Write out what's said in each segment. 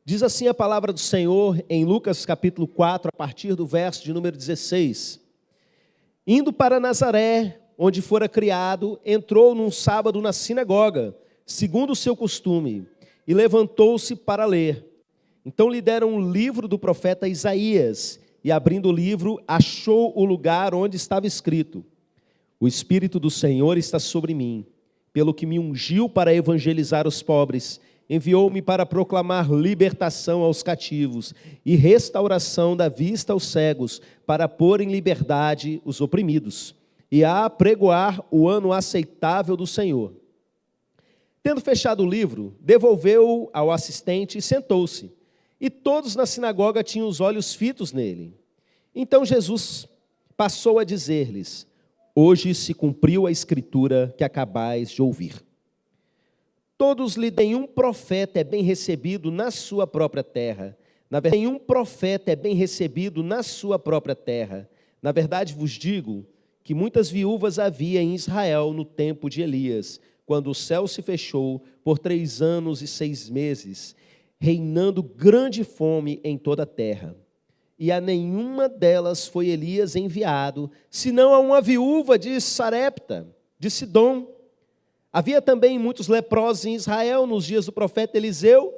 Diz assim a palavra do Senhor em Lucas capítulo 4, a partir do verso de número 16. Indo para Nazaré, onde fora criado, entrou num sábado na sinagoga, segundo o seu costume, e levantou-se para ler. Então lhe deram um livro do profeta Isaías, e abrindo o livro, achou o lugar onde estava escrito: O Espírito do Senhor está sobre mim, pelo que me ungiu para evangelizar os pobres, enviou-me para proclamar libertação aos cativos e restauração da vista aos cegos, para pôr em liberdade os oprimidos, e a apregoar o ano aceitável do Senhor. Tendo fechado o livro, devolveu-o ao assistente e sentou-se. E todos na sinagoga tinham os olhos fitos nele. Então Jesus passou a dizer-lhes: Hoje se cumpriu a escritura que acabais de ouvir. Todos lhe nenhum profeta é bem recebido na sua própria terra. Na verdade, nenhum profeta é bem recebido na sua própria terra. Na verdade vos digo que muitas viúvas havia em Israel no tempo de Elias, quando o céu se fechou por 3 anos e 6 meses, reinando grande fome em toda a terra. E a nenhuma delas foi Elias enviado, senão a uma viúva de Sarepta, de Sidom. Havia também muitos leprosos em Israel nos dias do profeta Eliseu,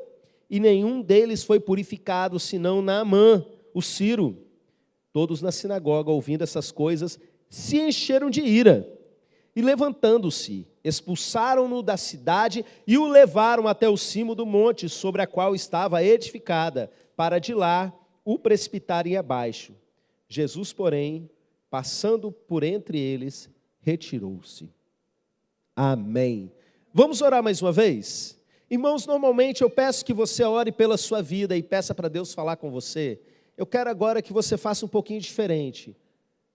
e nenhum deles foi purificado, senão Naamã, o Ciro. Todos na sinagoga, ouvindo essas coisas, se encheram de ira, e levantando-se, expulsaram-no da cidade e o levaram até o cimo do monte sobre a qual estava edificada, para de lá o precipitarem abaixo. Jesus, porém, passando por entre eles, retirou-se. Amém. Vamos orar mais uma vez? Irmãos, normalmente eu peço que você ore pela sua vida e peça para Deus falar com você. Eu quero agora que você faça um pouquinho diferente.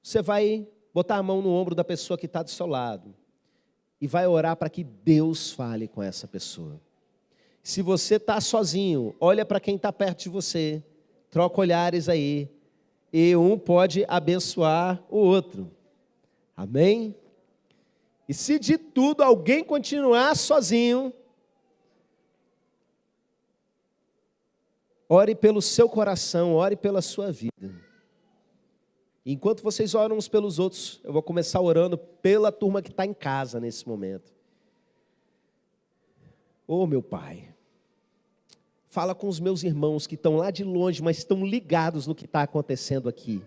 Você vai botar a mão no ombro da pessoa que está do seu lado e vai orar para que Deus fale com essa pessoa. Se você está sozinho, olha para quem está perto de você, troca olhares aí, e um pode abençoar o outro. Amém? E se de tudo alguém continuar sozinho, ore pelo seu coração, ore pela sua vida. Enquanto vocês oram uns pelos outros, eu vou começar orando pela turma que está em casa nesse momento. Ô meu Pai, fala com os meus irmãos que estão lá de longe, mas estão ligados no que está acontecendo aqui.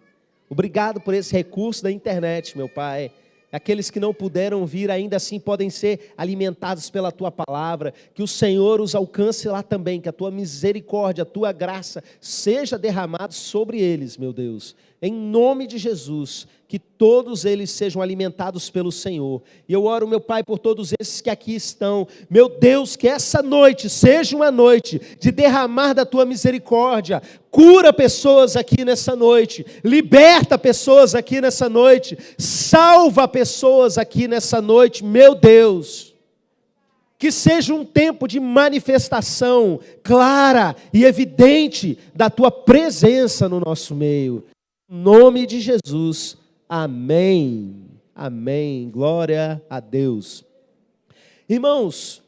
Obrigado por esse recurso da internet, meu Pai. Aqueles que não puderam vir, ainda assim podem ser alimentados pela Tua palavra, que o Senhor os alcance lá também, que a Tua misericórdia, a Tua graça seja derramada sobre eles, meu Deus, em nome de Jesus, que todos eles sejam alimentados pelo Senhor. E eu oro, meu Pai, por todos esses que aqui estão, meu Deus, que essa noite seja uma noite de derramar da Tua misericórdia. Cura pessoas aqui nessa noite, liberta pessoas aqui nessa noite, salva pessoas aqui nessa noite, meu Deus. Que seja um tempo de manifestação clara e evidente da Tua presença no nosso meio. Em nome de Jesus, amém, amém, glória a Deus. Irmãos,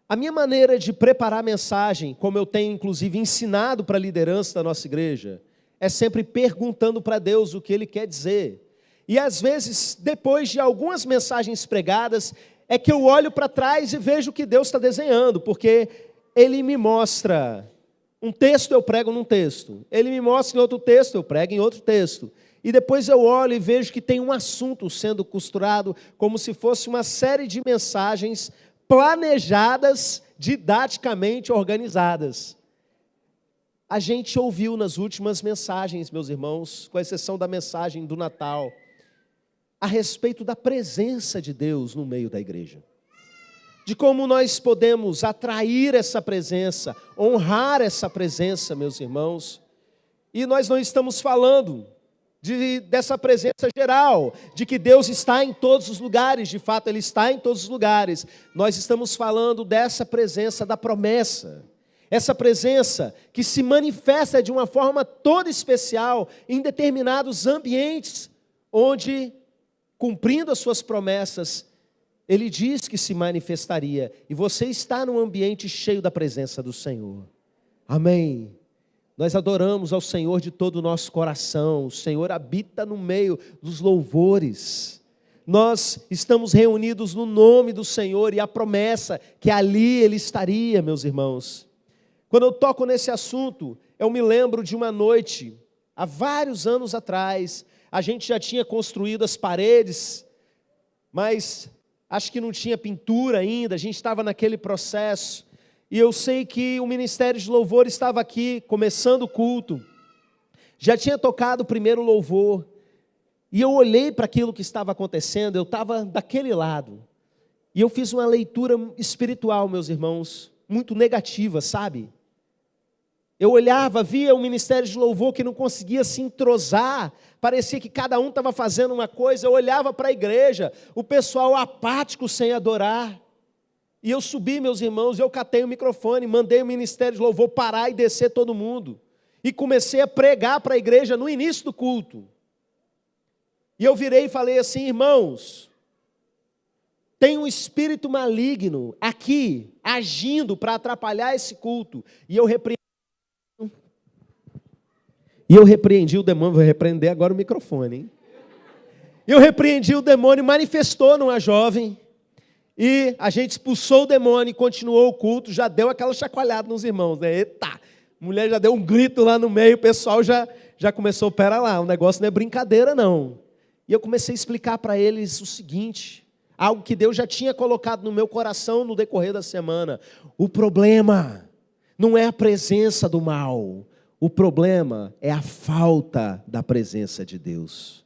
a minha maneira de preparar a mensagem, como eu tenho inclusive ensinado para a liderança da nossa igreja, é sempre perguntando para Deus o que Ele quer dizer. E às vezes, depois de algumas mensagens pregadas, é que eu olho para trás e vejo o que Deus está desenhando, porque Ele me mostra um texto, eu prego num texto. Ele me mostra em outro texto, eu prego em outro texto. E depois eu olho e vejo que tem um assunto sendo costurado, como se fosse uma série de mensagens planejadas, didaticamente organizadas. A gente ouviu nas últimas mensagens, meus irmãos, com exceção da mensagem do Natal, a respeito da presença de Deus no meio da igreja. De como nós podemos atrair essa presença, honrar essa presença, meus irmãos. E nós não estamos falando dessa presença geral, de que Deus está em todos os lugares, de fato Ele está em todos os lugares. Nós estamos falando dessa presença da promessa, essa presença que se manifesta de uma forma toda especial em determinados ambientes, onde, cumprindo as suas promessas, Ele diz que se manifestaria, e você está num ambiente cheio da presença do Senhor. Amém. Nós adoramos ao Senhor de todo o nosso coração. O Senhor habita no meio dos louvores. Nós estamos reunidos no nome do Senhor e a promessa que ali Ele estaria, meus irmãos. Quando eu toco nesse assunto, eu me lembro de uma noite, há vários anos atrás. A gente já tinha construído as paredes, mas acho que não tinha pintura ainda, a gente estava naquele processo. E eu sei que o Ministério de Louvor estava aqui, começando o culto. Já tinha tocado o primeiro louvor. E eu olhei para aquilo que estava acontecendo, eu estava daquele lado. E eu fiz uma leitura espiritual, meus irmãos, muito negativa, sabe? Eu olhava, via o Ministério de Louvor que não conseguia se entrosar, parecia que cada um estava fazendo uma coisa. Eu olhava para a igreja, o pessoal apático sem adorar. E eu subi, meus irmãos, eu catei o microfone, mandei o Ministério de Louvor parar e descer todo mundo. E comecei a pregar para a igreja no início do culto. E eu virei e falei assim: irmãos, tem um espírito maligno aqui, agindo para atrapalhar esse culto. E eu repreendi o demônio, vou repreender agora o microfone, hein? Eu repreendi o demônio, manifestou numa jovem, e a gente expulsou o demônio e continuou o culto, já deu aquela chacoalhada nos irmãos, né? Eita, a mulher já deu um grito lá no meio, o pessoal já começou, pera lá, o negócio não é brincadeira não. E eu comecei a explicar para eles o seguinte, algo que Deus já tinha colocado no meu coração no decorrer da semana: o problema não é a presença do mal, o problema é a falta da presença de Deus.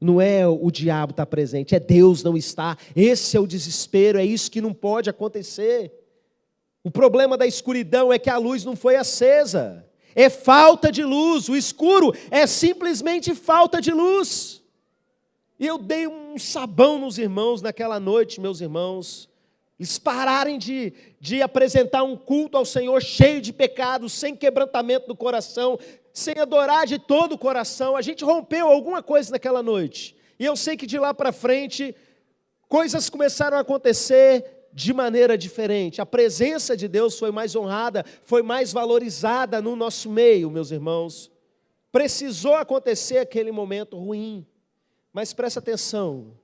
Não é o diabo estar presente, é Deus não estar. Esse é o desespero, é isso que não pode acontecer. O problema da escuridão é que a luz não foi acesa. É falta de luz, o escuro é simplesmente falta de luz. E eu dei um sabão nos irmãos naquela noite, meus irmãos. Eles pararem de apresentar um culto ao Senhor cheio de pecados, sem quebrantamento do coração, sem adorar de todo o coração. A gente rompeu alguma coisa naquela noite. E eu sei que de lá para frente, coisas começaram a acontecer de maneira diferente. A presença de Deus foi mais honrada, foi mais valorizada no nosso meio, meus irmãos. Precisou acontecer aquele momento ruim. Mas presta atenção.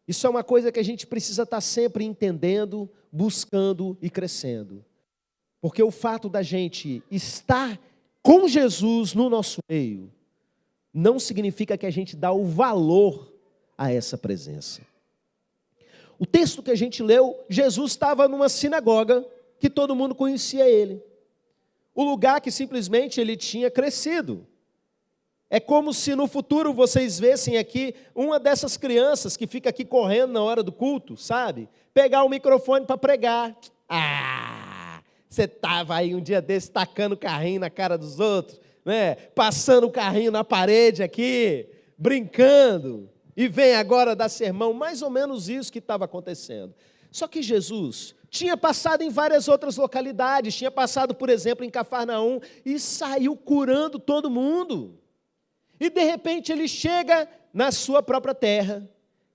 Isso é uma coisa que a gente precisa estar sempre entendendo, buscando e crescendo. Porque o fato da gente estar com Jesus no nosso meio não significa que a gente dá o valor a essa presença. O texto que a gente leu, Jesus estava numa sinagoga que todo mundo conhecia ele. O lugar que simplesmente ele tinha crescido. É como se no futuro vocês vissem aqui uma dessas crianças que fica aqui correndo na hora do culto, sabe? Pegar o microfone para pregar. Você estava aí um dia desse tacando o carrinho na cara dos outros, né? Passando o carrinho na parede aqui, brincando, e vem agora dar sermão. Mais ou menos isso que estava acontecendo. Só que Jesus tinha passado em várias outras localidades, tinha passado, por exemplo, em Cafarnaum, e saiu curando todo mundo. E de repente ele chega na sua própria terra,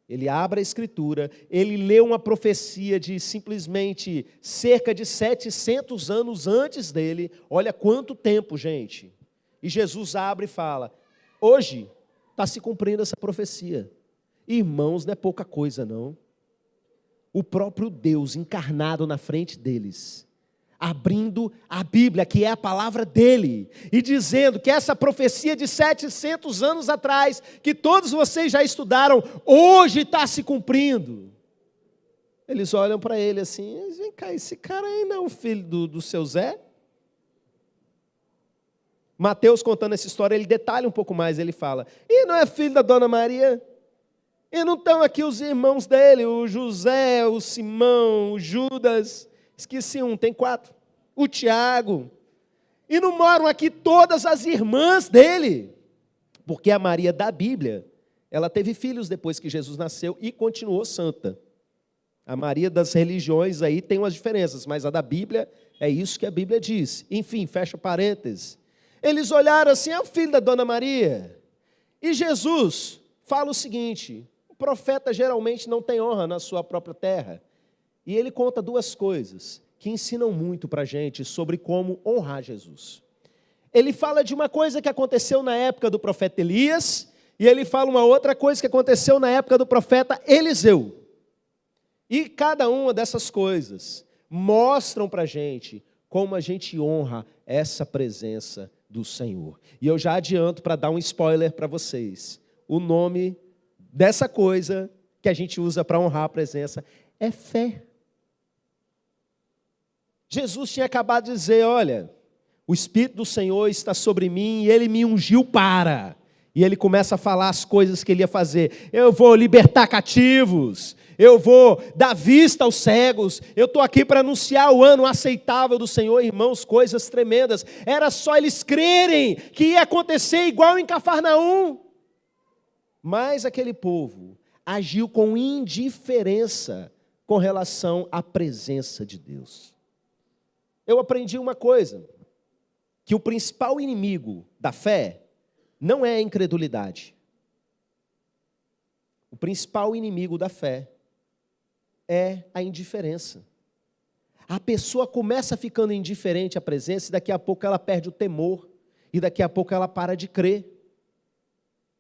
ele abre a escritura, ele lê uma profecia de simplesmente cerca de 700 anos antes dele. Olha quanto tempo, gente. E Jesus abre e fala: hoje está se cumprindo essa profecia. Irmãos, não é pouca coisa não. O próprio Deus encarnado na frente deles, abrindo a Bíblia, que é a palavra dele, e dizendo que essa profecia de 700 anos atrás, que todos vocês já estudaram, hoje está se cumprindo. Eles olham para ele assim: vem cá, esse cara aí não é o filho do seu Zé? Mateus, contando essa história, ele detalha um pouco mais, ele fala: e não é filho da Dona Maria? E não estão aqui os irmãos dele, o José, o Simão, o Judas? Esqueci um, tem 4. O Tiago. E não moram aqui todas as irmãs dele? Porque a Maria da Bíblia, ela teve filhos depois que Jesus nasceu e continuou santa. A Maria das religiões aí tem umas diferenças, mas a da Bíblia é isso que a Bíblia diz. Enfim, fecha parênteses. Eles olharam assim: é o filho da Dona Maria. E Jesus fala o seguinte: o profeta geralmente não tem honra na sua própria terra. E ele conta 2 coisas: que ensinam muito para a gente sobre como honrar Jesus. Ele fala de uma coisa que aconteceu na época do profeta Elias, e ele fala uma outra coisa que aconteceu na época do profeta Eliseu. E cada uma dessas coisas mostram para a gente como a gente honra essa presença do Senhor. E eu já adianto para dar um spoiler para vocês. O nome dessa coisa que a gente usa para honrar a presença é fé. Jesus tinha acabado de dizer, olha, o Espírito do Senhor está sobre mim e Ele me ungiu para. E Ele começa a falar as coisas que Ele ia fazer. Eu vou libertar cativos, eu vou dar vista aos cegos, eu estou aqui para anunciar o ano aceitável do Senhor, irmãos, coisas tremendas. Era só eles crerem que ia acontecer igual em Cafarnaum. Mas aquele povo agiu com indiferença com relação à presença de Deus. Eu aprendi uma coisa, que o principal inimigo da fé não é a incredulidade. O principal inimigo da fé é a indiferença. A pessoa começa ficando indiferente à presença e daqui a pouco ela perde o temor e daqui a pouco ela para de crer.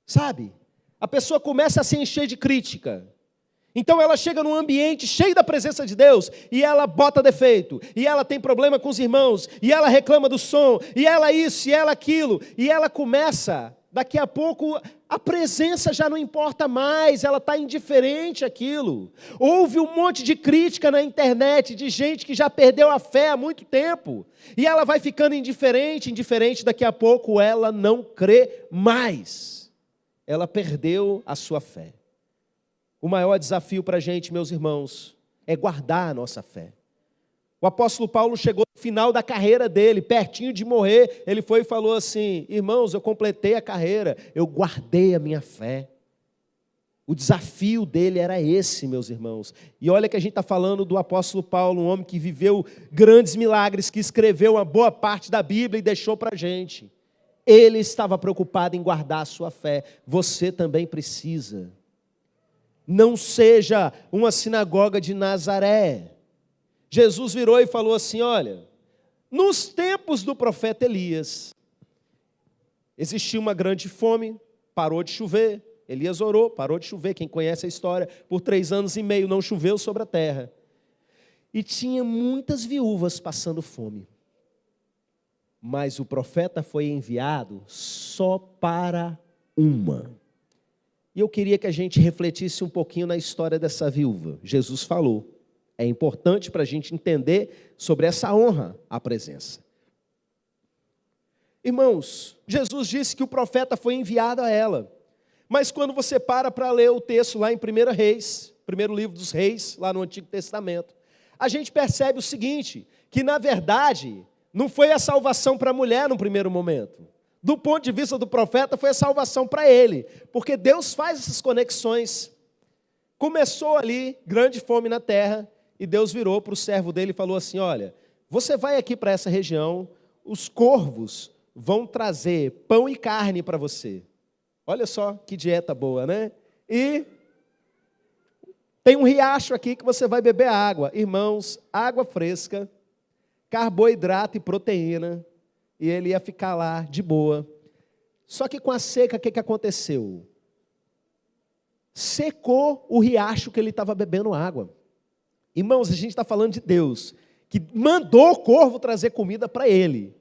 Sabe? A pessoa começa a se encher de crítica. Então ela chega num ambiente cheio da presença de Deus e ela bota defeito, e ela tem problema com os irmãos, e ela reclama do som, e ela isso, e ela aquilo, e ela começa, daqui a pouco, a presença já não importa mais, ela está indiferente àquilo. Houve um monte de crítica na internet, de gente que já perdeu a fé há muito tempo, e ela vai ficando indiferente, daqui a pouco ela não crê mais. Ela perdeu a sua fé. O maior desafio para a gente, meus irmãos, é guardar a nossa fé. O apóstolo Paulo chegou no final da carreira dele, pertinho de morrer, ele foi e falou assim, irmãos, eu completei a carreira, eu guardei a minha fé. O desafio dele era esse, meus irmãos. E olha que a gente está falando do apóstolo Paulo, um homem que viveu grandes milagres, que escreveu uma boa parte da Bíblia e deixou para a gente. Ele estava preocupado em guardar a sua fé. Você também precisa. Não seja uma sinagoga de Nazaré. Jesus virou e falou assim, olha, nos tempos do profeta Elias, existiu uma grande fome, parou de chover, Elias orou, parou de chover, quem conhece a história, por 3 anos e meio não choveu sobre a terra. E tinha muitas viúvas passando fome. Mas o profeta foi enviado só para uma. E eu queria que a gente refletisse um pouquinho na história dessa viúva. Jesus falou. É importante para a gente entender sobre essa honra à presença. Irmãos, Jesus disse que o profeta foi enviado a ela. Mas quando você para ler o texto lá em 1 Reis, primeiro livro dos Reis, lá no Antigo Testamento, a gente percebe o seguinte, que na verdade não foi a salvação para a mulher no primeiro momento. Do ponto de vista do profeta, foi a salvação para ele, porque Deus faz essas conexões. Começou ali, grande fome na terra, e Deus virou para o servo dele e falou assim, olha, você vai aqui para essa região, os corvos vão trazer pão e carne para você. Olha só que dieta boa, né? E tem um riacho aqui que você vai beber água. Irmãos, água fresca, carboidrato e proteína, e ele ia ficar lá de boa. Só que com a seca, o que aconteceu? Secou o riacho que ele estava bebendo água. Irmãos, a gente está falando de Deus, que mandou o corvo trazer comida para ele.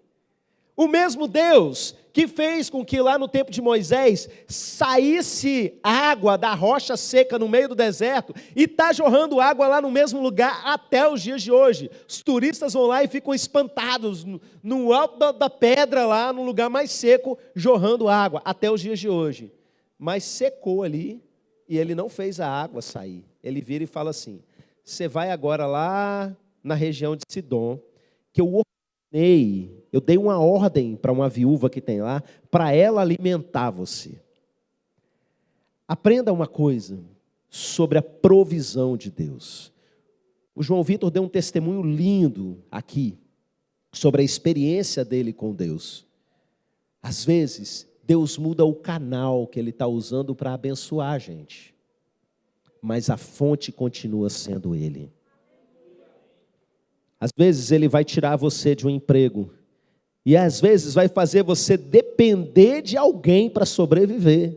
O mesmo Deus que fez com que lá no tempo de Moisés saísse água da rocha seca no meio do deserto e está jorrando água lá no mesmo lugar até os dias de hoje. Os turistas vão lá e ficam espantados no alto da pedra lá, no lugar mais seco, jorrando água até os dias de hoje. Mas secou ali e ele não fez a água sair. Ele vira e fala assim, você vai agora lá na região de Sidom, que eu dei uma ordem para uma viúva que tem lá, para ela alimentar você. Aprenda uma coisa sobre a provisão de Deus. O João Vitor deu um testemunho lindo aqui, sobre a experiência dele com Deus. Às vezes, Deus muda o canal que Ele está usando para abençoar a gente, mas a fonte continua sendo Ele. Às vezes ele vai tirar você de um emprego. E às vezes vai fazer você depender de alguém para sobreviver.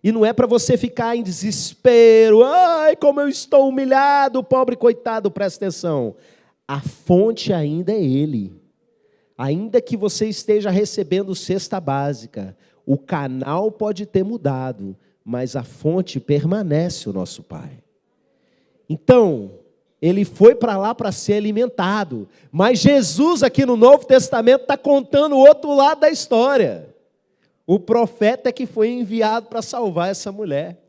E não é para você ficar em desespero. Ai, como eu estou humilhado, pobre coitado, presta atenção. A fonte ainda é Ele. Ainda que você esteja recebendo cesta básica, o canal pode ter mudado, mas a fonte permanece, o nosso Pai. Então, ele foi para lá para ser alimentado. Mas Jesus aqui no Novo Testamento está contando o outro lado da história. O profeta é que foi enviado para salvar essa mulher.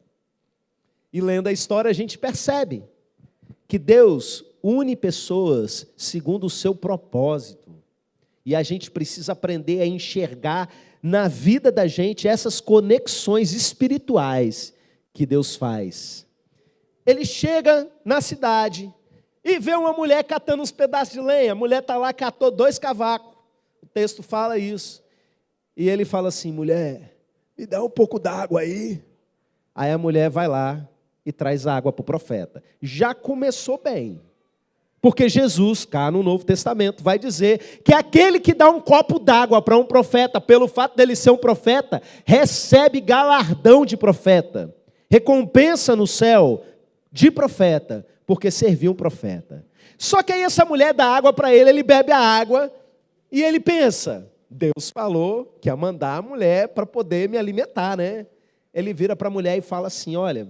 E lendo a história a gente percebe que Deus une pessoas segundo o seu propósito. E a gente precisa aprender a enxergar na vida da gente essas conexões espirituais que Deus faz. Ele chega na cidade e vê uma mulher catando uns pedaços de lenha. A mulher está lá, catou 2 cavacos. O texto fala isso. E ele fala assim: mulher, me dá um pouco d'água aí. Aí a mulher vai lá e traz água para o profeta. Já começou bem. Porque Jesus, cá no Novo Testamento, vai dizer que aquele que dá um copo d'água para um profeta, pelo fato dele ser um profeta, recebe galardão de profeta. Recompensa no céu de profeta, porque serviu um profeta. Só que aí essa mulher dá água para ele, ele bebe a água e ele pensa: Deus falou que ia mandar a mulher para poder me alimentar, né? Ele vira para a mulher e fala assim: olha,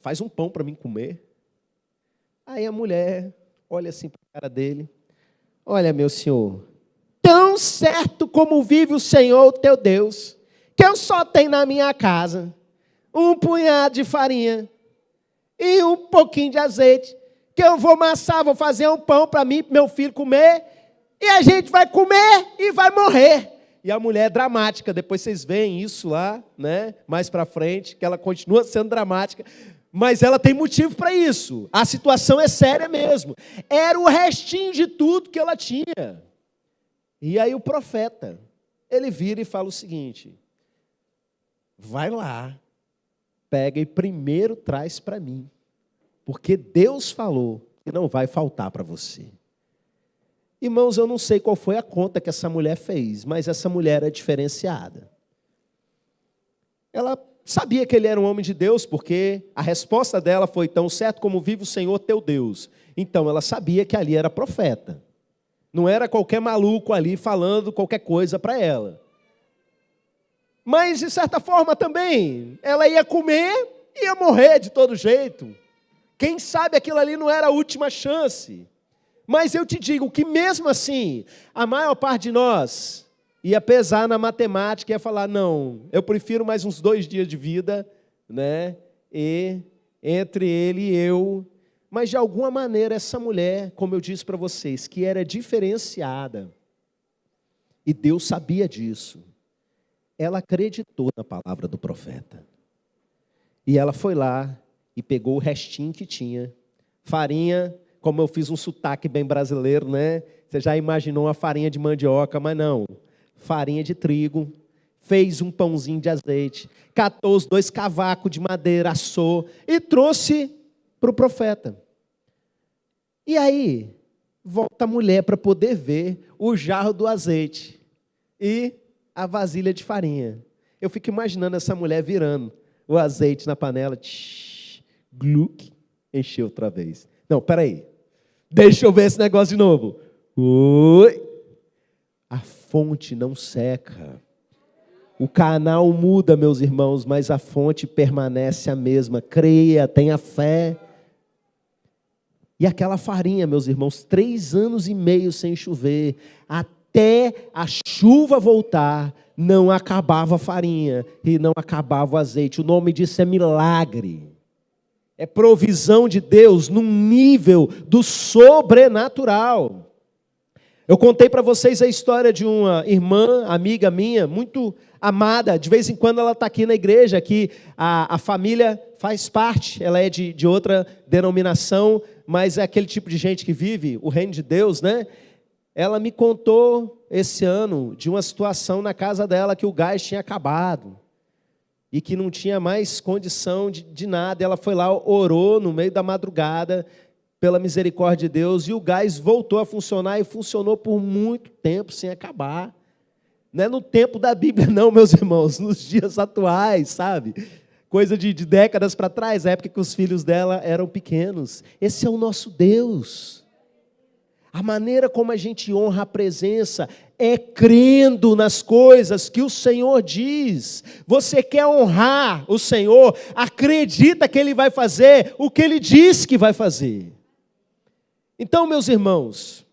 faz um pão para mim comer. Aí a mulher olha assim para a cara dele: olha, meu senhor, tão certo como vive o Senhor, o teu Deus, que eu só tenho na minha casa um punhado de farinha e um pouquinho de azeite, que eu vou amassar, vou fazer um pão para mim e para meu filho comer, e a gente vai comer e vai morrer. E a mulher é dramática, depois vocês veem isso lá, né, mais para frente, que ela continua sendo dramática, mas ela tem motivo para isso. A situação é séria mesmo. Era o restinho de tudo que ela tinha. E aí o profeta, ele vira e fala o seguinte: vai lá, pega e primeiro traz para mim, porque Deus falou que não vai faltar para você. Irmãos, eu não sei qual foi a conta que essa mulher fez, mas essa mulher é diferenciada. Ela sabia que ele era um homem de Deus, porque a resposta dela foi: tão certo como vive o Senhor teu Deus. Então ela sabia que ali era profeta. Não era qualquer maluco ali falando qualquer coisa para ela. Mas, de certa forma, também, ela ia comer e ia morrer de todo jeito. Quem sabe aquilo ali não era a última chance. Mas eu te digo que mesmo assim, a maior parte de nós ia pesar na matemática e ia falar: não, eu prefiro mais uns 2 dias de vida, né? E entre ele e eu. Mas de alguma maneira essa mulher, como eu disse para vocês, que era diferenciada, e Deus sabia disso, ela acreditou na palavra do profeta. E ela foi lá e pegou o restinho que tinha. Farinha, como eu fiz um sotaque bem brasileiro, né? Você já imaginou uma farinha de mandioca, mas não. Farinha de trigo. Fez um pãozinho de azeite. Catou os 2 cavacos de madeira, assou e trouxe para o profeta. E aí, volta a mulher para poder ver o jarro do azeite e a vasilha de farinha. Eu fico imaginando essa mulher virando o azeite na panela. Gluck, encheu outra vez. Não, peraí. Deixa eu ver esse negócio de novo. Oi. A fonte não seca. O canal muda, meus irmãos, mas a fonte permanece a mesma. Creia, tenha fé. E aquela farinha, meus irmãos, 3 anos e meio sem chover, até a chuva voltar, não acabava a farinha e não acabava o azeite. O nome disso é milagre. É provisão de Deus num nível do sobrenatural. Eu contei para vocês a história de uma irmã, amiga minha, muito amada. De vez em quando ela está aqui na igreja, que a família faz parte. Ela é de outra denominação, mas é aquele tipo de gente que vive o reino de Deus, né? Ela me contou esse ano de uma situação na casa dela que o gás tinha acabado e que não tinha mais condição de nada. Ela foi lá, orou no meio da madrugada pela misericórdia de Deus, e o gás voltou a funcionar e funcionou por muito tempo sem acabar. Não é no tempo da Bíblia não, meus irmãos, nos dias atuais, sabe? Coisa de décadas para trás, a época que os filhos dela eram pequenos. Esse é o nosso Deus. A maneira como a gente honra a presença é crendo nas coisas que o Senhor diz. Você quer honrar o Senhor, acredita que Ele vai fazer o que Ele diz que vai fazer. Então, meus irmãos,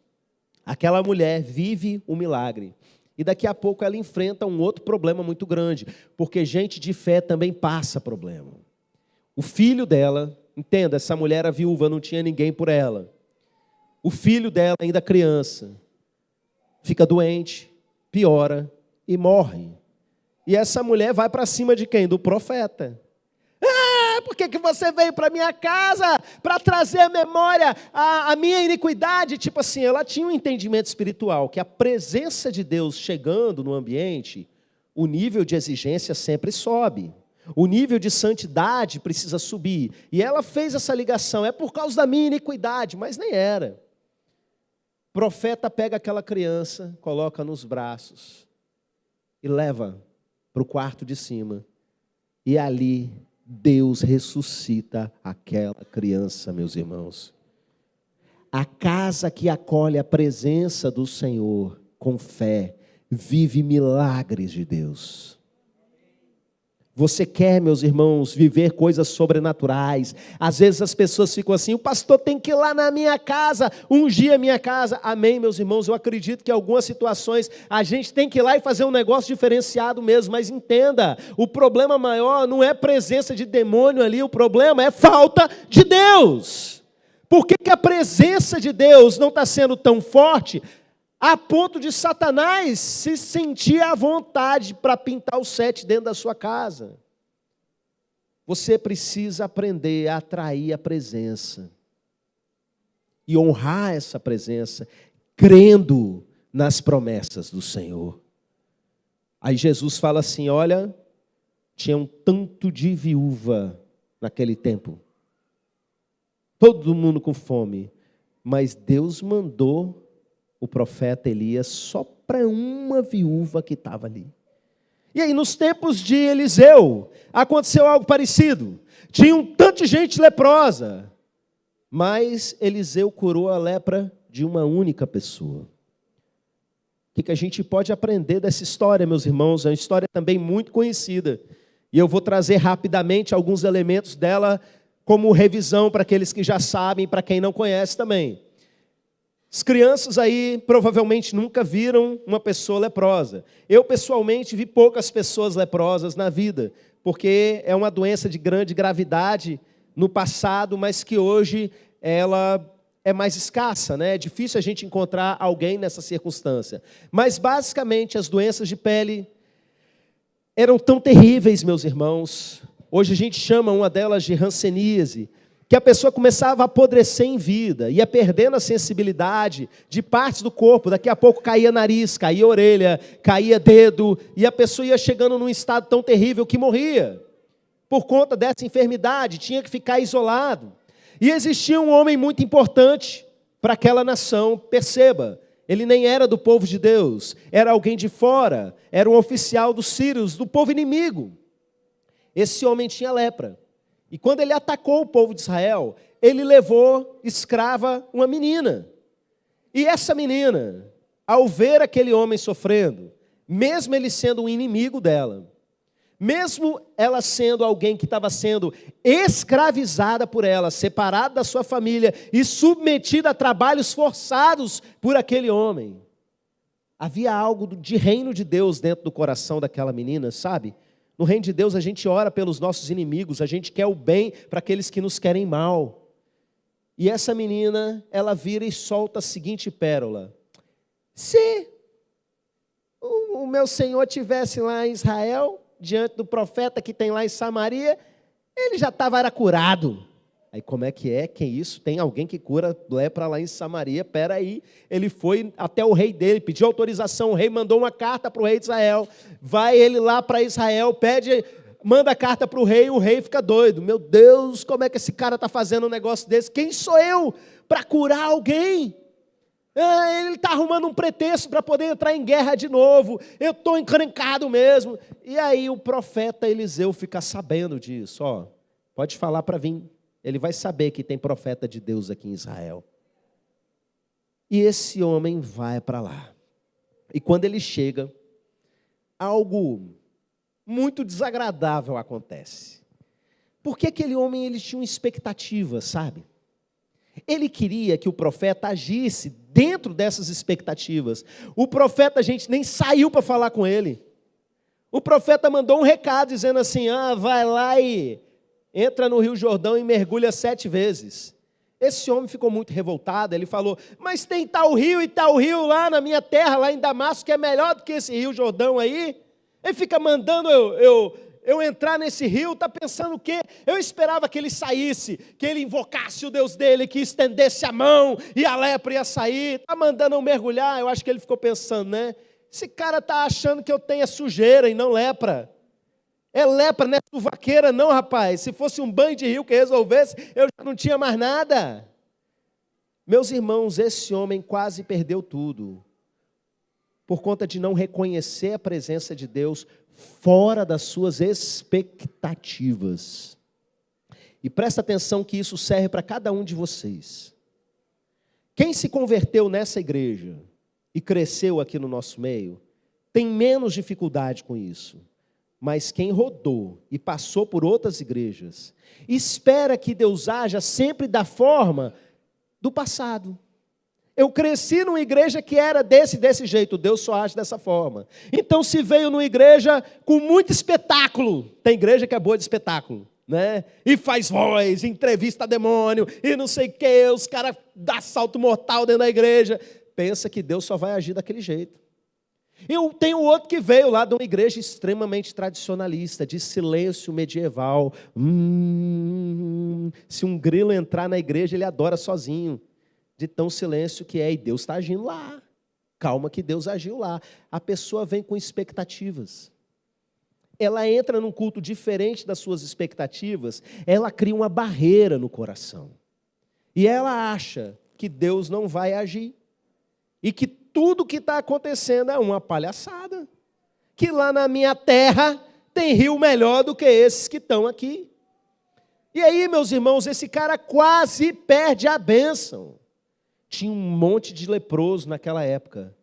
aquela mulher vive um milagre. E daqui a pouco ela enfrenta um outro problema muito grande, porque gente de fé também passa problema. O filho dela, entenda, essa mulher era viúva, não tinha ninguém por ela. O filho dela, ainda criança, fica doente, piora e morre. E essa mulher vai para cima de quem? Do profeta. Por que você veio para minha casa para trazer à memória a minha iniquidade? Tipo assim, ela tinha um entendimento espiritual, que a presença de Deus chegando no ambiente, o nível de exigência sempre sobe. O nível de santidade precisa subir. E ela fez essa ligação, é por causa da minha iniquidade, mas nem era. O profeta pega aquela criança, coloca nos braços e leva para o quarto de cima. E ali Deus ressuscita aquela criança, meus irmãos. A casa que acolhe a presença do Senhor com fé, vive milagres de Deus. Você quer, meus irmãos, viver coisas sobrenaturais? Às vezes as pessoas ficam assim, o pastor tem que ir lá na minha casa, ungir a minha casa. Amém, meus irmãos? Eu acredito que em algumas situações a gente tem que ir lá e fazer um negócio diferenciado mesmo. Mas entenda, o problema maior não é presença de demônio ali, o problema é falta de Deus. Por que a presença de Deus não está sendo tão forte a ponto de Satanás se sentir à vontade para pintar o 7 dentro da sua casa? Você precisa aprender a atrair a presença e honrar essa presença, crendo nas promessas do Senhor. Aí Jesus fala assim, olha, tinha um tanto de viúva naquele tempo, todo mundo com fome, mas Deus mandou o profeta Elias só para uma viúva que estava ali. E aí, nos tempos de Eliseu, aconteceu algo parecido. Tinha um tanto de gente leprosa, mas Eliseu curou a lepra de uma única pessoa. O que a gente pode aprender dessa história, meus irmãos? É uma história também muito conhecida. E eu vou trazer rapidamente alguns elementos dela como revisão para aqueles que já sabem e para quem não conhece também. As crianças aí provavelmente nunca viram uma pessoa leprosa. Eu pessoalmente vi poucas pessoas leprosas na vida, porque é uma doença de grande gravidade no passado, mas que hoje ela é mais escassa, né? É difícil a gente encontrar alguém nessa circunstância. Mas basicamente as doenças de pele eram tão terríveis, meus irmãos. Hoje a gente chama uma delas de hanseníase, que a pessoa começava a apodrecer em vida, ia perdendo a sensibilidade de partes do corpo, daqui a pouco caía nariz, caía orelha, caía dedo, e a pessoa ia chegando num estado tão terrível que morria. Por conta dessa enfermidade, tinha que ficar isolado. E existia um homem muito importante para aquela nação, perceba, ele nem era do povo de Deus, era alguém de fora, era um oficial dos sírios, do povo inimigo. Esse homem tinha lepra. E quando ele atacou o povo de Israel, ele levou escrava uma menina. E essa menina, ao ver aquele homem sofrendo, mesmo ele sendo um inimigo dela, mesmo ela sendo alguém que estava sendo escravizada por ela, separada da sua família e submetida a trabalhos forçados por aquele homem, havia algo de reino de Deus dentro do coração daquela menina, sabe? No reino de Deus a gente ora pelos nossos inimigos, a gente quer o bem para aqueles que nos querem mal. E essa menina, ela vira e solta a seguinte pérola: se o meu Senhor estivesse lá em Israel, diante do profeta que tem lá em Samaria, ele já estava curado. Aí como é que é? Que isso? Tem alguém que cura lepra lá em Samaria? Espera aí. Ele foi até o rei dele, pediu autorização, o rei mandou uma carta para o rei de Israel. Vai ele lá para Israel, manda a carta para o rei fica doido. Meu Deus, como é que esse cara está fazendo um negócio desse? Quem sou eu para curar alguém. Ele está arrumando um pretexto para poder entrar em guerra de novo. Eu estou encrencado mesmo. E aí o profeta Eliseu fica sabendo disso. Pode falar para vir. Ele vai saber que tem profeta de Deus aqui em Israel. E esse homem vai para lá. E quando ele chega, algo muito desagradável acontece. Porque aquele homem ele tinha uma expectativa, sabe? Ele queria que o profeta agisse dentro dessas expectativas. O profeta, gente, nem saiu para falar com ele. O profeta mandou um recado dizendo assim, vai lá e entra no Rio Jordão e mergulha 7 vezes. Esse homem ficou muito revoltado, ele falou, mas tem tal rio e tal rio lá na minha terra, lá em Damasco, que é melhor do que esse Rio Jordão aí. Ele fica mandando eu entrar nesse rio, está pensando o quê? Eu esperava que ele saísse, que ele invocasse o Deus dele, que estendesse a mão e a lepra ia sair. Está mandando eu mergulhar, eu acho que ele ficou pensando, né? Esse cara está achando que eu tenho sujeira e não lepra. É lepra, não é suvaqueira não, rapaz. Se fosse um banho de rio que resolvesse, eu já não tinha mais nada. Meus irmãos, esse homem quase perdeu tudo, por conta de não reconhecer a presença de Deus fora das suas expectativas. E presta atenção que isso serve para cada um de vocês. Quem se converteu nessa igreja e cresceu aqui no nosso meio, tem menos dificuldade com isso. Mas quem rodou e passou por outras igrejas, espera que Deus haja sempre da forma do passado. Eu cresci numa igreja que era desse jeito, Deus só age dessa forma. Então se veio numa igreja com muito espetáculo, tem igreja que é boa de espetáculo, né? E faz voz, entrevista demônio, e não sei o que, os caras dão salto mortal dentro da igreja. Pensa que Deus só vai agir daquele jeito. Eu tenho outro que veio lá de uma igreja extremamente tradicionalista, de silêncio medieval. Se um grilo entrar na igreja, ele adora sozinho. De tão silêncio que é, e Deus está agindo lá. Calma que Deus agiu lá. A pessoa vem com expectativas. Ela entra num culto diferente das suas expectativas, ela cria uma barreira no coração. E ela acha que Deus não vai agir. E que tudo que está acontecendo é uma palhaçada. Que lá na minha terra tem rio melhor do que esses que estão aqui. E aí, meus irmãos, esse cara quase perde a bênção. Tinha um monte de leproso naquela época.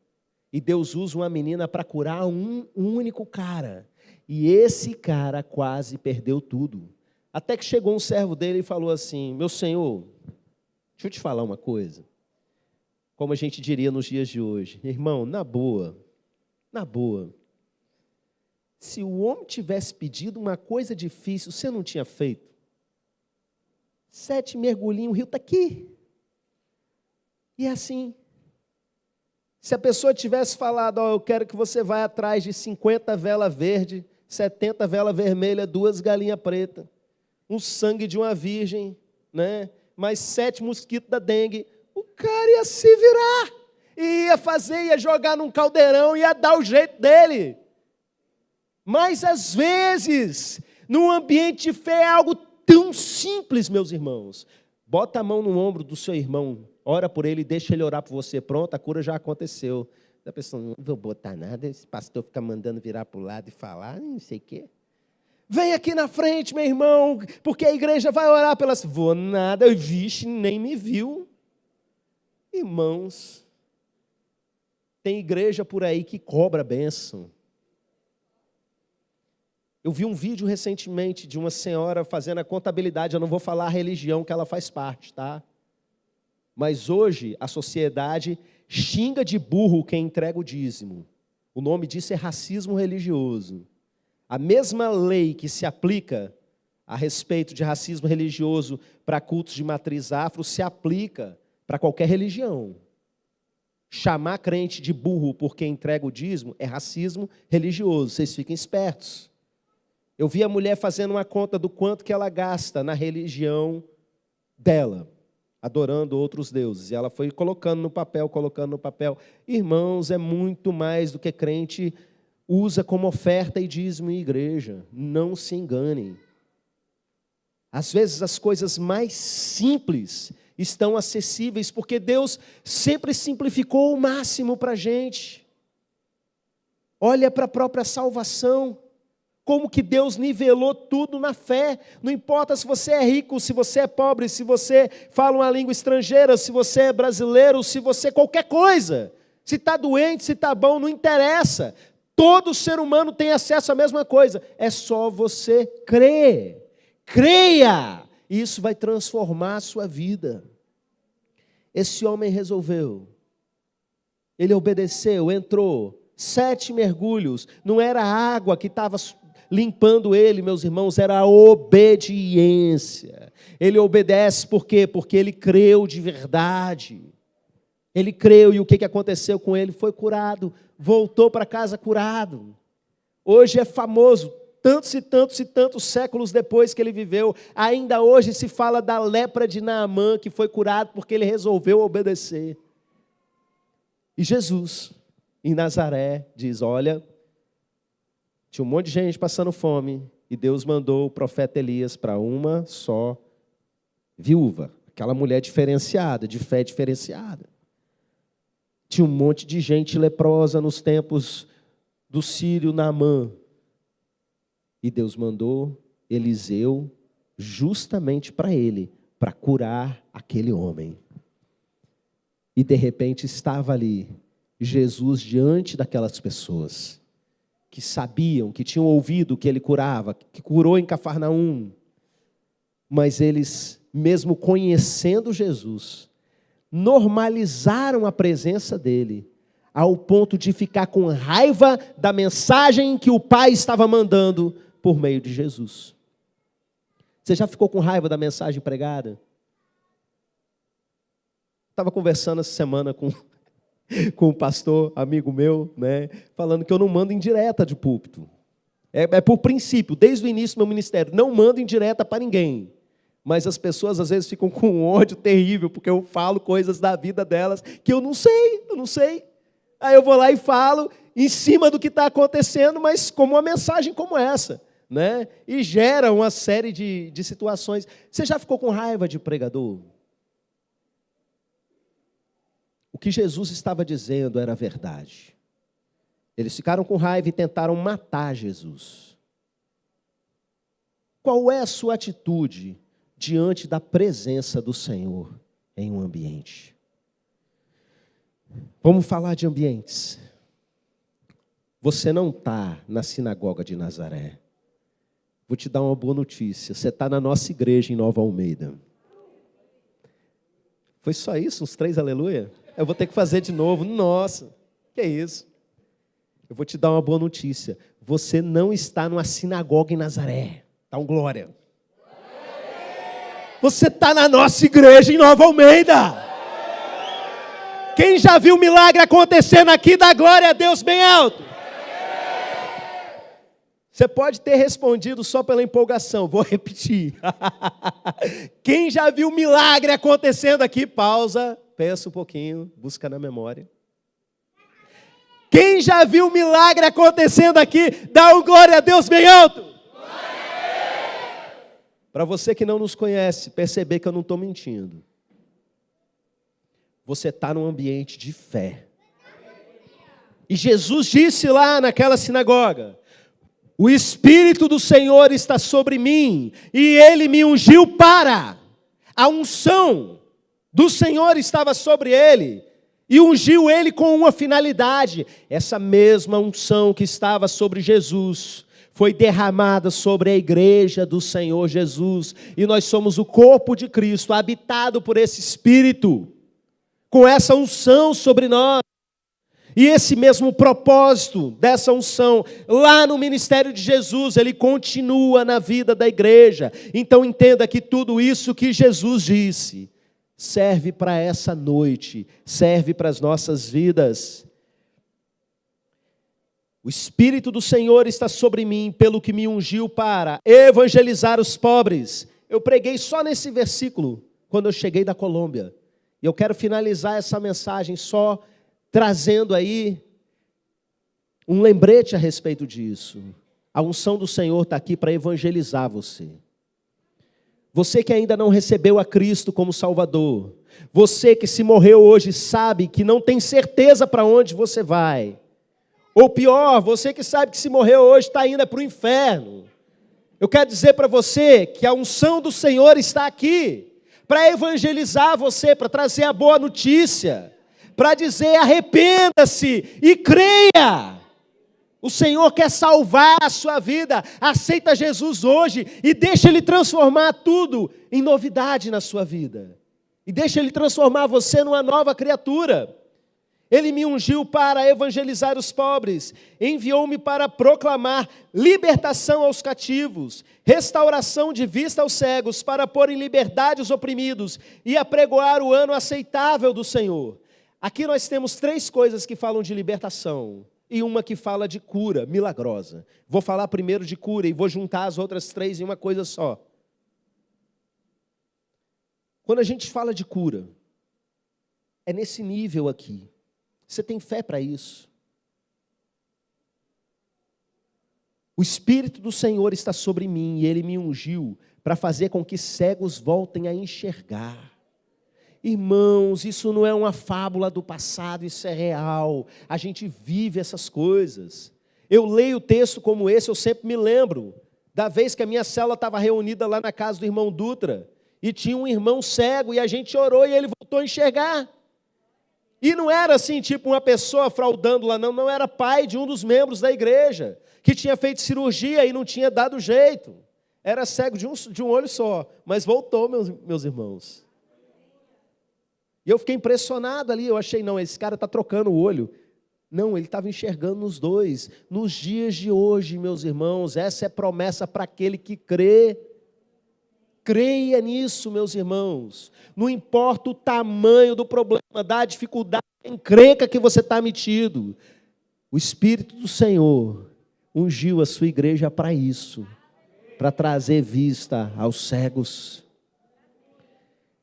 E Deus usa uma menina para curar um único cara. E esse cara quase perdeu tudo. Até que chegou um servo dele e falou assim, meu senhor, deixa eu te falar uma coisa. Como a gente diria nos dias de hoje. Irmão, na boa, se o homem tivesse pedido uma coisa difícil, você não tinha feito? 7 mergulhinhos, o rio está aqui. E é assim, se a pessoa tivesse falado, eu quero que você vá atrás de 50 velas verdes, 70 velas vermelhas, 2 galinhas pretas, um sangue de uma virgem, né? Mais 7 mosquitos da dengue, o cara ia se virar, ia jogar num caldeirão, ia dar o jeito dele. Mas às vezes, num ambiente de fé é algo tão simples, meus irmãos. Bota a mão no ombro do seu irmão, ora por ele, deixa ele orar por você. Pronto, a cura já aconteceu. A pessoa, não vou botar nada, esse pastor fica mandando virar para o lado e falar, não sei o quê. Vem aqui na frente, meu irmão, porque a igreja vai orar pelas... Vou nada, vixe, nem me viu. Irmãos, tem igreja por aí que cobra bênção. Eu vi um vídeo recentemente de uma senhora fazendo a contabilidade, eu não vou falar a religião que ela faz parte, tá? Mas hoje a sociedade xinga de burro quem entrega o dízimo. O nome disso é racismo religioso. A mesma lei que se aplica a respeito de racismo religioso para cultos de matriz afro se aplica para qualquer religião. Chamar crente de burro porque entrega o dízimo é racismo religioso. Vocês fiquem espertos. Eu vi a mulher fazendo uma conta do quanto que ela gasta na religião dela, adorando outros deuses. E ela foi colocando no papel. Irmãos, é muito mais do que crente usa como oferta e dízimo em igreja. Não se enganem. Às vezes as coisas mais simples estão acessíveis, porque Deus sempre simplificou o máximo para a gente. Olha para a própria salvação, como que Deus nivelou tudo na fé. Não importa se você é rico, se você é pobre, se você fala uma língua estrangeira, se você é brasileiro, se você qualquer coisa. Se está doente, se está bom, não interessa. Todo ser humano tem acesso à mesma coisa. É só você crer. Creia! Isso vai transformar a sua vida. Esse homem resolveu. Ele obedeceu, entrou. 7 mergulhos. Não era a água que estava limpando ele, meus irmãos, era a obediência. Ele obedece por quê? Porque ele creu de verdade. Ele creu e o que aconteceu com ele? Foi curado. Voltou para casa curado. Hoje é famoso. Tantos e tantos e tantos séculos depois que ele viveu, ainda hoje se fala da lepra de Naamã, que foi curado porque ele resolveu obedecer. E Jesus, em Nazaré, diz, olha, tinha um monte de gente passando fome, e Deus mandou o profeta Elias para uma só viúva, aquela mulher diferenciada, de fé diferenciada. Tinha um monte de gente leprosa nos tempos do sírio Naamã. E Deus mandou Eliseu justamente para ele, para curar aquele homem. E de repente estava ali Jesus diante daquelas pessoas que sabiam, que tinham ouvido que ele curava, que curou em Cafarnaum. Mas eles, mesmo conhecendo Jesus, normalizaram a presença dele, ao ponto de ficar com raiva da mensagem que o Pai estava mandando por meio de Jesus. Você já ficou com raiva da mensagem pregada? Estava conversando essa semana com um pastor, amigo meu, né, falando que eu não mando indireta de púlpito. É por princípio, desde o início do meu ministério, não mando indireta para ninguém. Mas as pessoas às vezes ficam com um ódio terrível, porque eu falo coisas da vida delas que eu não sei. Aí eu vou lá e falo em cima do que está acontecendo, mas como uma mensagem como essa, né? E gera uma série de situações. Você já ficou com raiva de pregador? O que Jesus estava dizendo era verdade. Eles ficaram com raiva e tentaram matar Jesus. Qual é a sua atitude diante da presença do Senhor em um ambiente? Vamos falar de ambientes. Você não está na sinagoga de Nazaré. Vou te dar uma boa notícia. Você está na nossa igreja em Nova Almeida. Foi só isso? Uns 3 aleluia? Eu vou ter que fazer de novo. Nossa, que é isso? Eu vou te dar uma boa notícia. Você não está numa sinagoga em Nazaré. Dá um glória. Você está na nossa igreja em Nova Almeida. Quem já viu milagre acontecendo aqui, dá glória a Deus bem alto. Você pode ter respondido só pela empolgação, vou repetir. Quem já viu milagre acontecendo aqui, pausa, pensa um pouquinho, busca na memória. Quem já viu milagre acontecendo aqui, dá um glória a Deus bem alto. Para você que não nos conhece, perceber que eu não estou mentindo. Você está num ambiente de fé. E Jesus disse lá naquela sinagoga, o Espírito do Senhor está sobre mim, e Ele me ungiu para. A unção do Senhor estava sobre Ele, e ungiu Ele com uma finalidade. Essa mesma unção que estava sobre Jesus foi derramada sobre a igreja do Senhor Jesus, e nós somos o corpo de Cristo, habitado por esse Espírito, com essa unção sobre nós. E esse mesmo propósito dessa unção, lá no ministério de Jesus, ele continua na vida da igreja. Então entenda que tudo isso que Jesus disse, serve para essa noite, serve para as nossas vidas. O Espírito do Senhor está sobre mim, pelo que me ungiu para evangelizar os pobres. Eu preguei só nesse versículo, quando eu cheguei da Colômbia. E eu quero finalizar essa mensagem só trazendo aí um lembrete a respeito disso. A unção do Senhor está aqui para evangelizar você. Você que ainda não recebeu a Cristo como Salvador, você que se morreu hoje sabe que não tem certeza para onde você vai. Ou pior, você que sabe que se morreu hoje está indo para o inferno. Eu quero dizer para você que a unção do Senhor está aqui para evangelizar você, para trazer a boa notícia, para dizer arrependa-se e creia. O Senhor quer salvar a sua vida. Aceita Jesus hoje e deixa Ele transformar tudo em novidade na sua vida. E deixa Ele transformar você numa nova criatura. Ele me ungiu para evangelizar os pobres, enviou-me para proclamar libertação aos cativos, restauração de vista aos cegos, para pôr em liberdade os oprimidos e apregoar o ano aceitável do Senhor. Aqui nós temos 3 coisas que falam de libertação e uma que fala de cura milagrosa. Vou falar primeiro de cura e vou juntar as outras 3 em uma coisa só. Quando a gente fala de cura, é nesse nível aqui. Você tem fé para isso? O Espírito do Senhor está sobre mim e Ele me ungiu para fazer com que cegos voltem a enxergar. Irmãos, isso não é uma fábula do passado, isso é real. A gente vive essas coisas. Eu leio texto como esse, eu sempre me lembro da vez que a minha célula estava reunida lá na casa do irmão Dutra e tinha um irmão cego e a gente orou e ele voltou a enxergar. E não era assim, tipo uma pessoa fraudando lá, não era pai de um dos membros da igreja, que tinha feito cirurgia e não tinha dado jeito. Era cego de um olho só, mas voltou, meus irmãos. E eu fiquei impressionado ali, eu achei, não, esse cara está trocando o olho. Não, ele estava enxergando nos dois. Nos dias de hoje, meus irmãos, essa é promessa para aquele que crê. Creia nisso, meus irmãos. Não importa o tamanho do problema, da dificuldade, a encrenca que você está metido. O Espírito do Senhor ungiu a sua igreja para isso, para trazer vista aos cegos.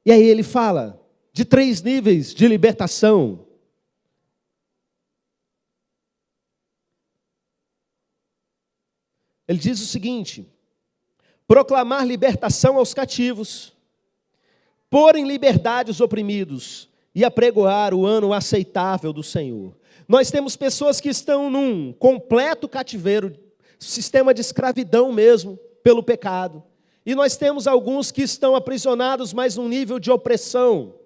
E aí ele fala de 3 níveis de libertação. Ele diz o seguinte: proclamar libertação aos cativos, pôr em liberdade os oprimidos e apregoar o ano aceitável do Senhor. Nós temos pessoas que estão num completo cativeiro, sistema de escravidão mesmo, pelo pecado. E nós temos alguns que estão aprisionados, mas num nível de opressão.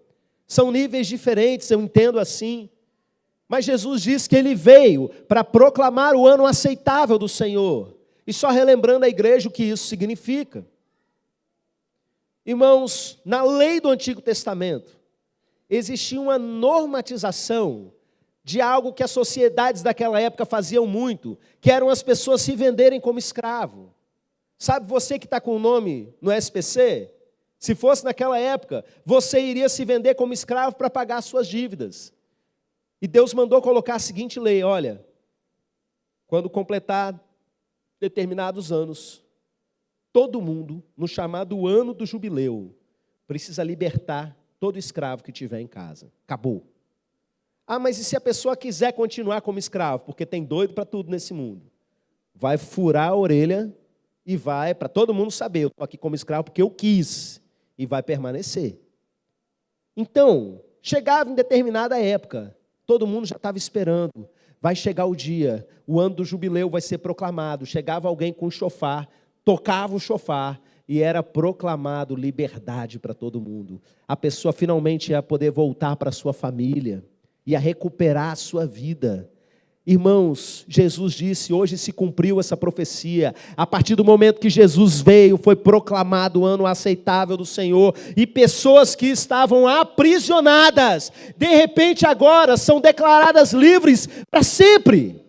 São níveis diferentes, eu entendo assim. Mas Jesus diz que Ele veio para proclamar o ano aceitável do Senhor. E só relembrando a igreja o que isso significa. Irmãos, na lei do Antigo Testamento, existia uma normatização de algo que as sociedades daquela época faziam muito, que eram as pessoas se venderem como escravo. Sabe você que está com o nome no SPC? Se fosse naquela época, você iria se vender como escravo para pagar as suas dívidas. E Deus mandou colocar a seguinte lei: olha, quando completar determinados anos, todo mundo, no chamado ano do jubileu, precisa libertar todo escravo que tiver em casa. Acabou. Ah, mas e se a pessoa quiser continuar como escravo? Porque tem doido para tudo nesse mundo. Vai furar a orelha e vai, para todo mundo saber, eu estou aqui como escravo porque eu quis, e vai permanecer. Então, chegava em determinada época, todo mundo já estava esperando, vai chegar o dia, o ano do jubileu vai ser proclamado, chegava alguém com o chofar, tocava o chofar, e era proclamado liberdade para todo mundo. A pessoa finalmente ia poder voltar para a sua família, ia recuperar a sua vida. Irmãos, Jesus disse, hoje se cumpriu essa profecia. A partir do momento que Jesus veio, foi proclamado o ano aceitável do Senhor. E pessoas que estavam aprisionadas, de repente agora são declaradas livres para sempre.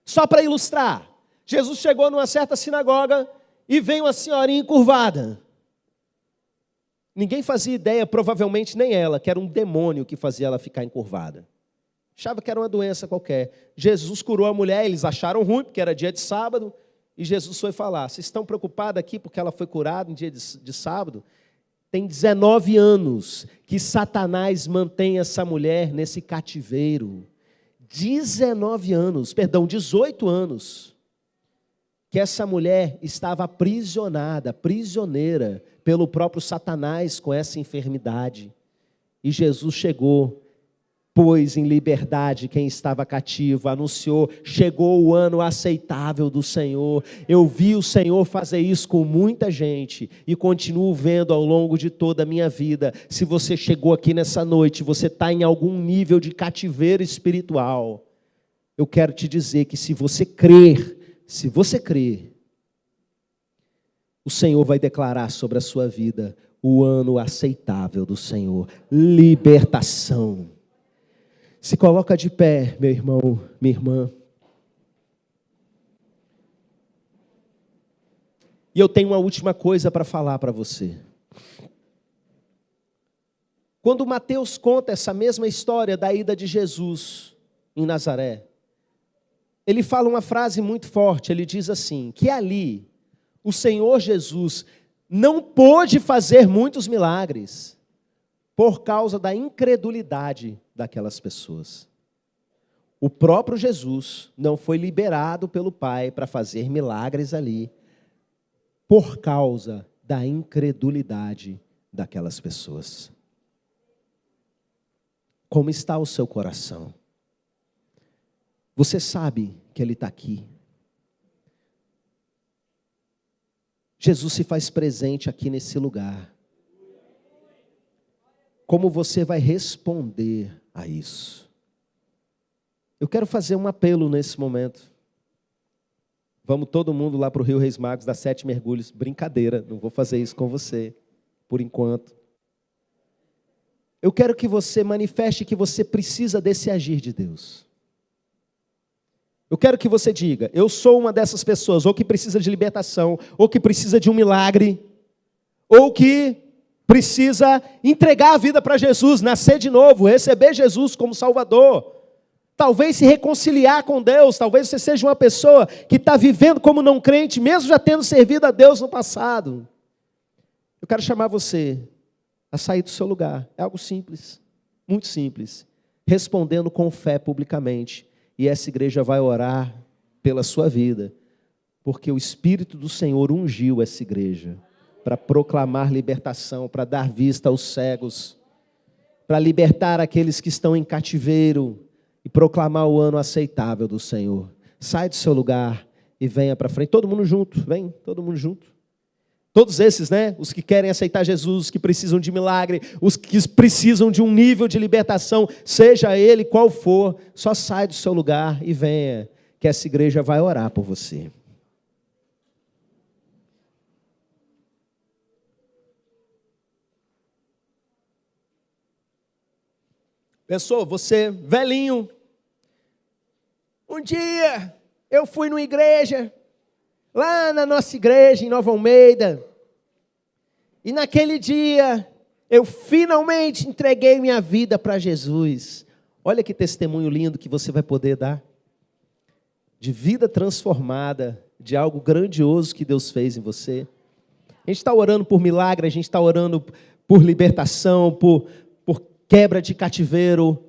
Só para ilustrar, Jesus chegou numa certa sinagoga e veio uma senhorinha encurvada. Ninguém fazia ideia, provavelmente nem ela, que era um demônio que fazia ela ficar encurvada. Achava que era uma doença qualquer. Jesus curou a mulher, eles acharam ruim, porque era dia de sábado, e Jesus foi falar, vocês estão preocupados aqui porque ela foi curada em dia de sábado? Tem 19 anos que Satanás mantém essa mulher nesse cativeiro. 18 anos, que essa mulher estava aprisionada, prisioneira, pelo próprio Satanás com essa enfermidade. E Jesus chegou, pôs em liberdade quem estava cativo, anunciou, chegou o ano aceitável do Senhor. Eu vi o Senhor fazer isso com muita gente e continuo vendo ao longo de toda a minha vida. Se você chegou aqui nessa noite, você está em algum nível de cativeiro espiritual, eu quero te dizer que se você crer, o Senhor vai declarar sobre a sua vida o ano aceitável do Senhor, libertação. Se coloca de pé, meu irmão, minha irmã. E eu tenho uma última coisa para falar para você. Quando Mateus conta essa mesma história da ida de Jesus em Nazaré, ele fala uma frase muito forte, ele diz assim, que ali o Senhor Jesus não pôde fazer muitos milagres por causa da incredulidade daquelas pessoas. O próprio Jesus não foi liberado pelo Pai para fazer milagres ali por causa da incredulidade daquelas pessoas. Como está o seu coração? Você sabe que Ele está aqui. Jesus se faz presente aqui nesse lugar. Como você vai responder a isso? Eu quero fazer um apelo nesse momento. Vamos todo mundo lá para o Rio Reis Magos dar 7 mergulhos. Brincadeira, não vou fazer isso com você, por enquanto. Eu quero que você manifeste que você precisa desse agir de Deus. Eu quero que você diga, eu sou uma dessas pessoas, ou que precisa de libertação, ou que precisa de um milagre, ou que precisa entregar a vida para Jesus, nascer de novo, receber Jesus como Salvador. Talvez se reconciliar com Deus, talvez você seja uma pessoa que está vivendo como não crente, mesmo já tendo servido a Deus no passado. Eu quero chamar você a sair do seu lugar. É algo simples, muito simples, respondendo com fé publicamente. E essa igreja vai orar pela sua vida, porque o Espírito do Senhor ungiu essa igreja para proclamar libertação, para dar vista aos cegos, para libertar aqueles que estão em cativeiro e proclamar o ano aceitável do Senhor. Sai do seu lugar e venha para frente. Todo mundo junto, vem, todo mundo junto. Todos esses, né? Os que querem aceitar Jesus, os que precisam de milagre, os que precisam de um nível de libertação, seja ele qual for, só sai do seu lugar e venha, que essa igreja vai orar por você. Pessoa, você velhinho, um dia eu fui numa igreja, lá na nossa igreja em Nova Almeida, e naquele dia eu finalmente entreguei minha vida para Jesus. Olha que testemunho lindo que você vai poder dar, de vida transformada, de algo grandioso que Deus fez em você. A gente está orando por milagre, a gente está orando por libertação, por quebra de cativeiro,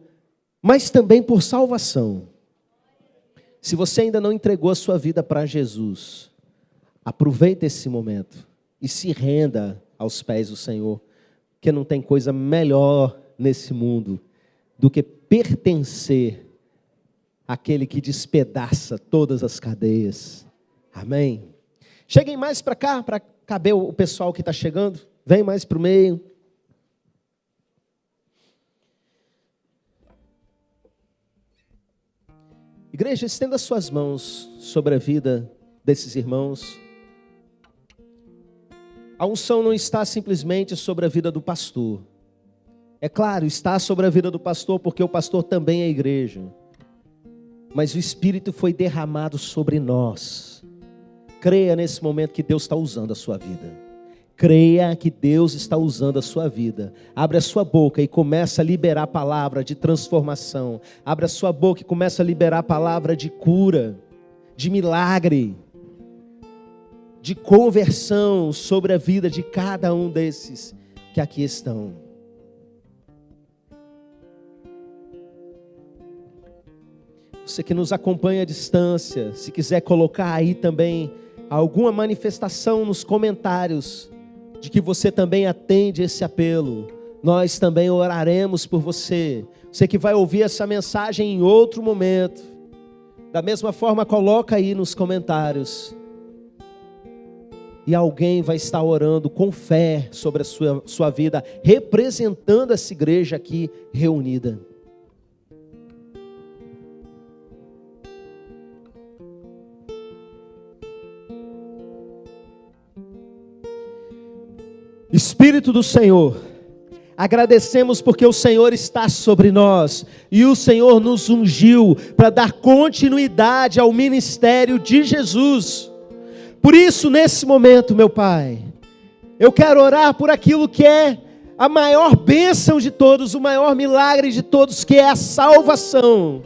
mas também por salvação. Se você ainda não entregou a sua vida para Jesus, aproveite esse momento e se renda aos pés do Senhor, porque não tem coisa melhor nesse mundo do que pertencer àquele que despedaça todas as cadeias. Amém? Cheguem mais para cá, para caber o pessoal que está chegando. Vem mais para o meio. Igreja, estenda suas mãos sobre a vida desses irmãos. A unção não está simplesmente sobre a vida do pastor. É claro, está sobre a vida do pastor, porque o pastor também é igreja. Mas o Espírito foi derramado sobre nós. Creia nesse momento que Deus está usando a sua vida. Creia que Deus está usando a sua vida. Abre a sua boca e começa a liberar a palavra de transformação. Abre a sua boca e começa a liberar a palavra de cura, de milagre, de conversão sobre a vida de cada um desses que aqui estão. Você que nos acompanha à distância, se quiser colocar aí também alguma manifestação nos comentários de que você também atende esse apelo. Nós também oraremos por você. Você que vai ouvir essa mensagem em outro momento. Da mesma forma, coloca aí nos comentários. E alguém vai estar orando com fé sobre a sua vida, representando essa igreja aqui reunida. Espírito do Senhor, agradecemos porque o Senhor está sobre nós e o Senhor nos ungiu para dar continuidade ao ministério de Jesus. Por isso, nesse momento, meu Pai, eu quero orar por aquilo que é a maior bênção de todos, o maior milagre de todos, que é a salvação.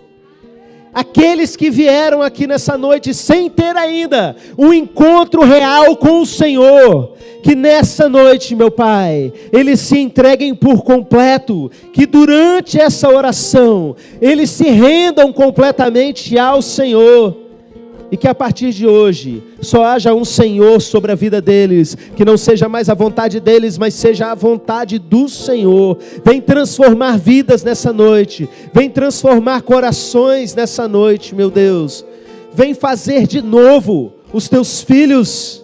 Aqueles que vieram aqui nessa noite sem ter ainda um encontro real com o Senhor, que nessa noite, meu Pai, eles se entreguem por completo, que durante essa oração, eles se rendam completamente ao Senhor, e que a partir de hoje, só haja um Senhor sobre a vida deles, que não seja mais a vontade deles, mas seja a vontade do Senhor. Vem transformar vidas nessa noite, vem transformar corações nessa noite, meu Deus. Vem fazer de novo os teus filhos,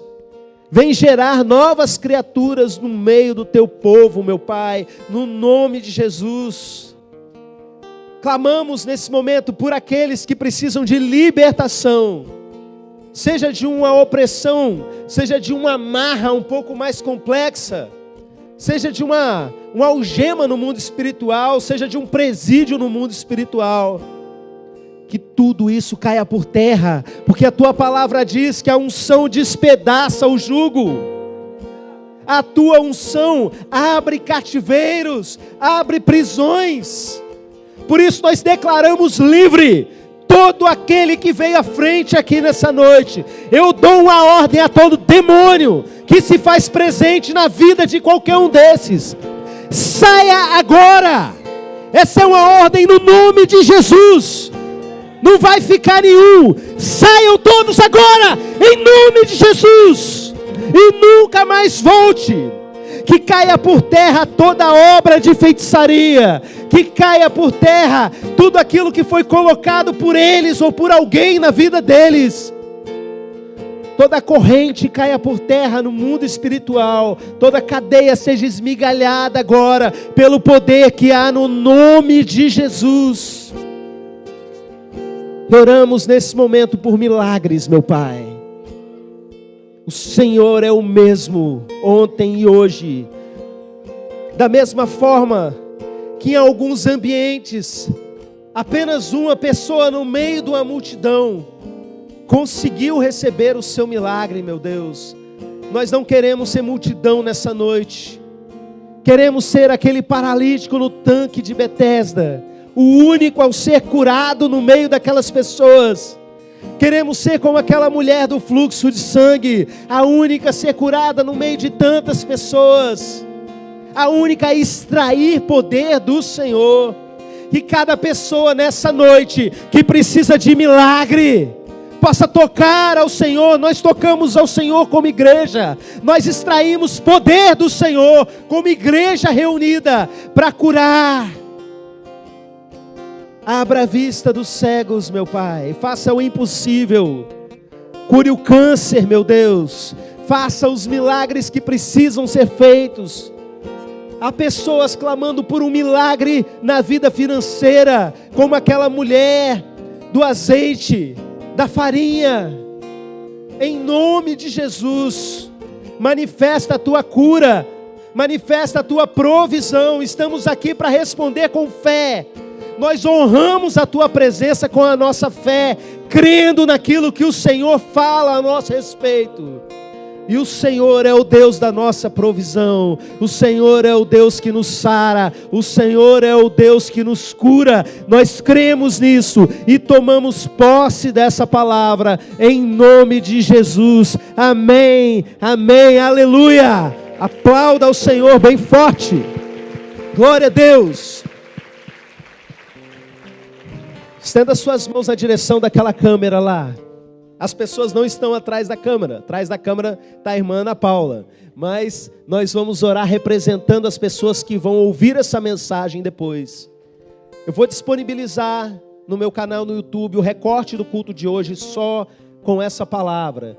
vem gerar novas criaturas no meio do teu povo, meu Pai, no nome de Jesus. Clamamos nesse momento por aqueles que precisam de libertação, seja de uma opressão, seja de uma amarra um pouco mais complexa, seja de uma algema no mundo espiritual, seja de um presídio no mundo espiritual. Que tudo isso caia por terra, porque a tua palavra diz que a unção despedaça o jugo. A tua unção abre cativeiros, abre prisões. Por isso nós declaramos livre todo aquele que veio à frente aqui nessa noite. Eu dou uma ordem a todo demônio que se faz presente na vida de qualquer um desses. Saia agora. Essa é uma ordem no nome de Jesus. Não vai ficar nenhum. Saiam todos agora, em nome de Jesus. E nunca mais volte. Que caia por terra toda obra de feitiçaria, que caia por terra tudo aquilo que foi colocado por eles ou por alguém na vida deles. Toda corrente caia por terra no mundo espiritual, toda cadeia seja esmigalhada agora pelo poder que há no nome de Jesus. Oramos nesse momento por milagres, meu Pai. O Senhor é o mesmo ontem e hoje. Da mesma forma que em alguns ambientes, apenas uma pessoa no meio de uma multidão conseguiu receber o seu milagre, meu Deus. Nós não queremos ser multidão nessa noite. Queremos ser aquele paralítico no tanque de Betesda, o único ao ser curado no meio daquelas pessoas. Queremos ser como aquela mulher do fluxo de sangue, a única a ser curada no meio de tantas pessoas, a única a extrair poder do Senhor. Que cada pessoa nessa noite que precisa de milagre possa tocar ao Senhor. Nós tocamos ao Senhor como igreja, nós extraímos poder do Senhor como igreja reunida para curar. Abra a vista dos cegos, meu Pai. Faça o impossível. Cure o câncer, meu Deus. Faça os milagres que precisam ser feitos. Há pessoas clamando por um milagre na vida financeira, como aquela mulher do azeite, da farinha. Em nome de Jesus, manifesta a tua cura, manifesta a tua provisão. Estamos aqui para responder com fé. Nós honramos a tua presença com a nossa fé, crendo naquilo que o Senhor fala a nosso respeito. E o Senhor é o Deus da nossa provisão, o Senhor é o Deus que nos sara, o Senhor é o Deus que nos cura. Nós cremos nisso e tomamos posse dessa palavra, em nome de Jesus. Amém, amém, aleluia. Aplauda ao Senhor bem forte. Glória a Deus. Estenda suas mãos na direção daquela câmera lá. As pessoas não estão atrás da câmera. Atrás da câmera está a irmã Ana Paula. Mas nós vamos orar representando as pessoas que vão ouvir essa mensagem depois. Eu vou disponibilizar no meu canal no YouTube o recorte do culto de hoje só com essa palavra.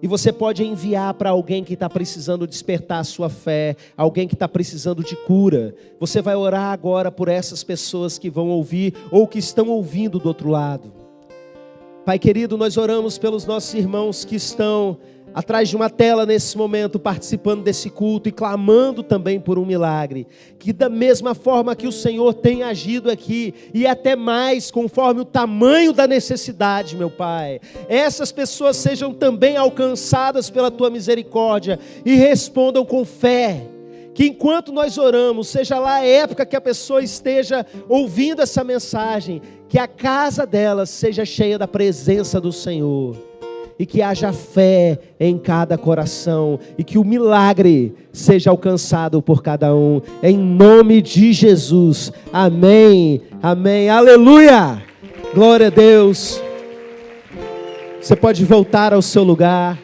E você pode enviar para alguém que está precisando despertar a sua fé, alguém que está precisando de cura. Você vai orar agora por essas pessoas que vão ouvir ou que estão ouvindo do outro lado. Pai querido, nós oramos pelos nossos irmãos que estão atrás de uma tela nesse momento, participando desse culto e clamando também por um milagre. Que da mesma forma que o Senhor tem agido aqui, e até mais, conforme o tamanho da necessidade, meu Pai, essas pessoas sejam também alcançadas pela Tua misericórdia e respondam com fé. Que enquanto nós oramos, seja lá a época que a pessoa esteja ouvindo essa mensagem, que a casa dela seja cheia da presença do Senhor. E que haja fé em cada coração. E que o milagre seja alcançado por cada um. Em nome de Jesus. Amém. Amém. Aleluia. Glória a Deus. Você pode voltar ao seu lugar.